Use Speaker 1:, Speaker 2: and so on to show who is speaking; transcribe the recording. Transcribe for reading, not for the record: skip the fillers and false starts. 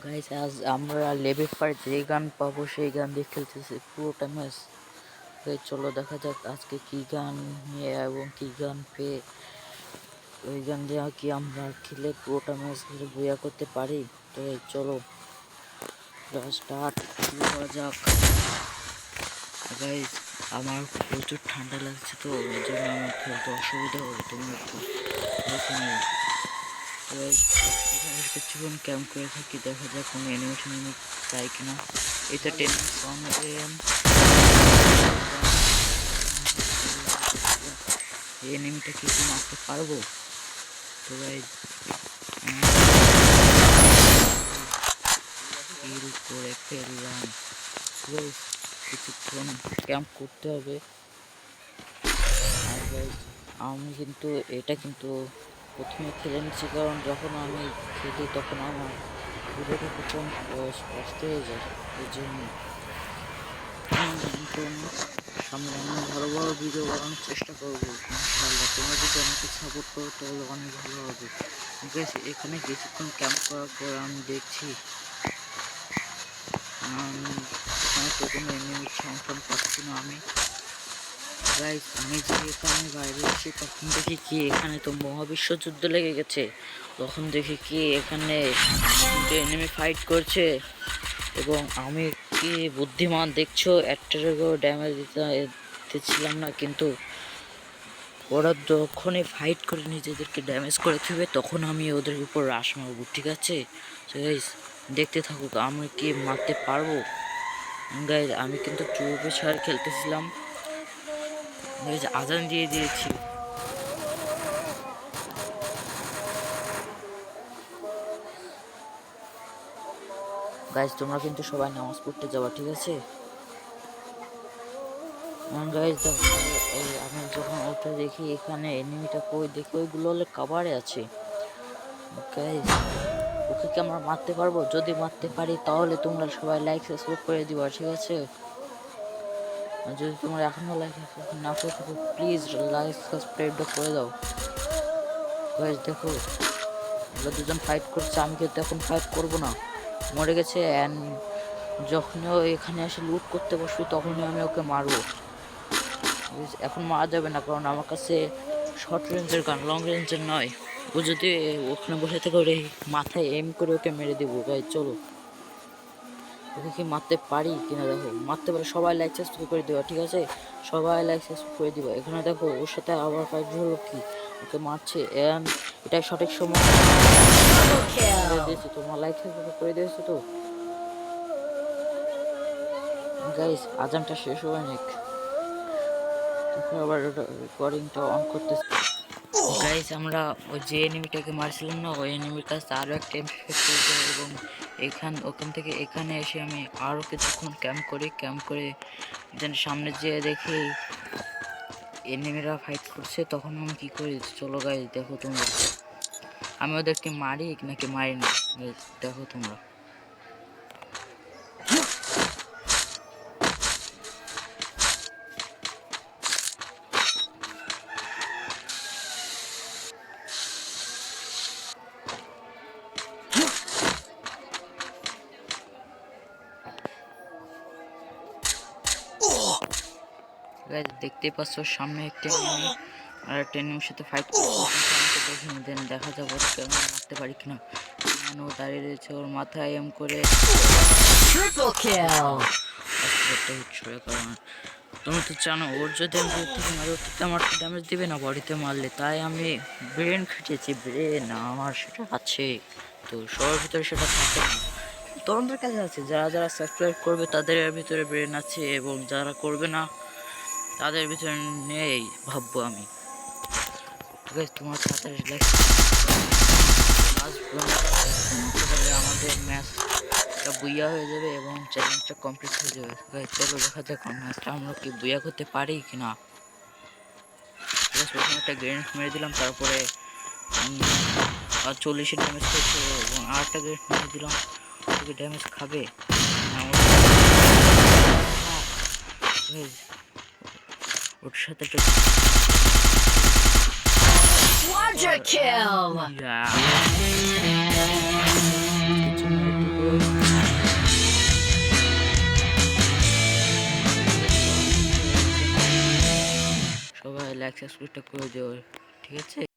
Speaker 1: Guys আজ আমরা level 5 যে গান পাবো সেই গান দিয়ে খেলতেছি পুরোটা ম্যাচ। চলো দেখা যাক আজকে কি গান নিয়ে এবং কি গান পেয়ে ওই গান দিয়ে কি আমরা খেলে পুরোটা ম্যাচ খেলে বইয়া করতে পারি। তো চলো স্টার্ট শুরু করা যাক। গাইস আমার প্রচুর ঠান্ডা লাগছে, তো এই জন্য আমার খেলতে অসুবিধা হবে, তুমি একটু দেখে নিও। কিছুক্ষণ ক্যাম্প করে থাকি, দেখা যাক কোনো অ্যানিমেশন পাই কিনা। এটা 10 এই এনিমিটা কি মারতে পারবো? তো গাইস কিল করে ফেললাম। কিছুক্ষণ ক্যাম্প করতে হবে। আর গাইস আমি কিন্তু এটা কিন্তু প্রথমে খেলে নিচ্ছি, কারণ যখন আমি খেলি তখন আমার ভিডিওটা প্রথম স্পষ্ট হয়ে যায়। এই জন্য সামনে আমি ভালো ভালো ভিডিও বানানোর চেষ্টা করবো ইনশাআল্লাহ। তোমরা যদি আমাকে সাপোর্ট করো তাহলে অনেক ভালো হবে। এখানে কিছুক্ষণ ক্যাম্প করার পর আমি দেখছি এখানে তো কোনো এনিমির সাউন্ড পাচ্ছি না আমি। গাইস আমি যে এখানে বাইরে এসে তখন দেখি কি এখানে তো মহাবিশ্ব যুদ্ধ লেগে গেছে। তখন দেখি কি এখানে এনিমি ফাইট করছে এবং আমি কি বুদ্ধিমান দেখছো, একটারও ড্যামেজ দিতেছিলাম না, কিন্তু ওরা যখনই ফাইট করে নিজেদেরকে ড্যামেজ করে থাকবে তখন আমি ওদের উপর রাশ মারবো, ঠিক আছে? তো গাইস দেখতে থাকুক আমি কি মারতে পারবো। গাইস আমি কিন্তু চুপে ছাড় খেলতেছিলাম। আজান দিয়ে দিয়েছি। গাইস তোমরা কিন্তু সবাই নামাজ পড়তে যাবা, ঠিক আছে? গাইস আমি যখন ওটা দেখি এখানে এনিমিটা কই দেখি ওইগুলো হলে কাভারে আছে। গাইস ওকে কি আমরা মারতে পারবো? যদি মারতে পারি তাহলে তোমরা সবাই লাইক সাবস্ক্রাইব করে দিবা, ঠিক আছে? আর যদি তোমরা এখনো লাইক না করে থাকো প্লিজ লাইক সাবস্ক্রাইব করে দাও। গাইস দেখো ওরা দুজন ফাইট করছে, আমি কিন্তু এখন ফাইট করবো না, মরে গেছে। অ্যান্ড যখনই ও এখানে এসে লুট করতে বসবে তখনই আমি ওকে মারবো। এখন মারা যাবে না, কারণ আমার কাছে শর্ট রেঞ্জের গান, লং রেঞ্জের নয়। ও যদি ওখানে বসে থেকে ওরে মাথায় এম করে ওকে মেরে দেবো। গাইস চলো ওকে কি মারতে পারি কিনা দেখো। মারতে পারে সবাই লাইক সাবস্ক্রাইব করে দেবা, ঠিক আছে? সবাই লাইক সাবস্ক্রাইব করে দিবা। এখানে দেখো ওর সাথে আবার ফাইট হলো, কি ওকে মারছে। এটাই সঠিক সময় দিয়েছি, তোমার লাইক সাবস্ক্রাইব করে দিয়েছো তো। গাইস আজানটা শেষ হবে অনেক, আবার রেকর্ডিংটা অন করতেছি। গাইস আমরা ওই যে এনিমিটাকে মারছিলাম না, ওই এনিমির কাছে আরও একটা এবং ওখান থেকে এখানে এসে আমি আরও কিছুক্ষণ ক্যাম্প করে দেন সামনে যেয়ে দেখি এনিমিরা ফাইট করছে। তখন আমি কি করি, চলো গাইস দেখো তোমরা আমি ওদেরকে মারি নাকি মারি না, দেখো তোমরা। দেখতেই পাচ্ছ সামনে একটা এনিমি আর একটা এনিমির সাথে ফাইট করতে দেখিনি। দেন দেখা যাবে কেমন মারতে পারি কিনা। ও দাঁড়িয়ে রয়েছে, ওর মাথায় এম করে তুমি তো জানো ওর যদি আমি থেকে মারি ওর থেকে আমার ড্যামেজ দিবে না বডিতে মারলে, তাই আমি ব্রেন খেটেছি। ব্রেন আমার সেটা আছে, তো সবার ভিতরে সেটা থাকে না। তোমাদের কাছে আছে, যারা যারা সাবস্ক্রাইব করবে তাদের ভিতরে ব্রেন আছে, এবং যারা করবে না তাদের ভিতরে নেই ভাববো আমি। ঠিক আছে তোমার তাড়াতাড়ি লাইক আমাদের ম্যাচটা বুইয়া হয়ে যাবে এবং চ্যালেঞ্জটা কমপ্লিট হয়ে যাবে। চলো দেখা যাক ম্যাচটা আমরা কি বুইয়া করতে পারি কিনা। প্রথমে একটা গ্রেনেড মেরে দিলাম, তারপরে আর 40 ড্যামেজ করছে এবং আর একটা গ্রেনেড মেরে দিলাম, ওকে ড্যামেজ খাবে। ওর সাথে
Speaker 2: Quadra kill!
Speaker 1: লাইক সাবস্ক্রাইবটা করে দিও, ঠিক আছে।